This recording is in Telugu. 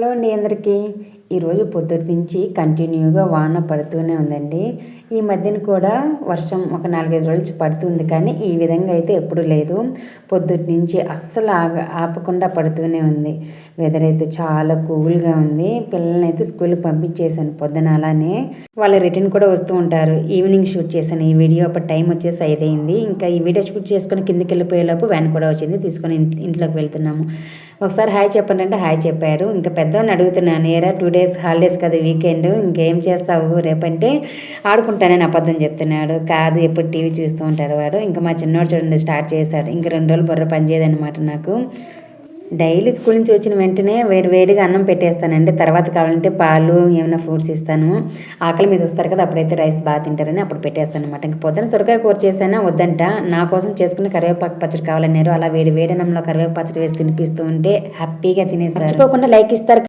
హలో అండి అందరికీ. ఈరోజు పొద్దుటి నుంచి కంటిన్యూగా వాన పడుతూనే ఉందండి. ఈ మధ్యన కూడా వర్షం ఒక 4-5 రోజుల నుంచి పడుతుంది, కానీ ఈ విధంగా అయితే ఎప్పుడూ లేదు. పొద్దుటి నుంచి అస్సలు ఆపకుండా పడుతూనే ఉంది. వెదర్ అయితే చాలా కూల్గా ఉంది. పిల్లల్ని అయితే స్కూల్కి పంపించేశాను పొద్దున. అలానే వాళ్ళ రిటర్న్ కూడా వస్తూ ఉంటారు. ఈవినింగ్ షూట్ చేశాను ఈ వీడియో. అప్పుడు టైం వచ్చేసి 5 అయింది. ఇంకా ఈ వీడియో షూట్ చేసుకొని కిందకి వెళ్ళిపోయేలోపు వ్యాన్ కూడా వచ్చింది. తీసుకొని ఇంట్లోకి వెళ్తున్నాము. ఒకసారి హాయ్ చెప్పండి అంటే హాయ్ చెప్పారు. ఇంకా పెద్దవాడిని అడుగుతున్నాను, ఏరా 2 days హాలిడేస్ కదా, వీకెండ్ ఇంకేం చేస్తావు రేపంటే ఆడుకుంటానని అబద్ధం చెప్తున్నాడు. కాదు, ఎప్పుడు టీవీ చూస్తూ ఉంటాడు వాడు. ఇంకా మా చిన్నోడు చూడండి స్టార్ట్ చేశాడు. ఇంకా 2 రోజులు బుర్ర పనిచేయదనమాట నాకు. డైలీ స్కూల్ నుంచి వచ్చిన వెంటనే వేడిగా అన్నం పెట్టేస్తానండి. తర్వాత కావాలంటే పాలు ఏమైనా ఫ్రూట్స్ ఇస్తాను. ఆకలి మీద వస్తారు కదా, అప్పుడైతే రైస్ బాగా తింటారని అప్పుడు పెట్టేస్తాను అనమాట. ఇంక పొద్దున సొరకాయ కూర చేసానా వద్దంట. నా కోసం చేసుకున్న కరివేపాకు పచ్చడి కావాలన్నారు. అలా వేడి అన్నంలో కరివేపాకు పచ్చడి వేసి తినిపిస్తూ ఉంటే హ్యాపీగా తినేస్తారు. మర్చిపోకుండా లైక్ ఇస్తారు.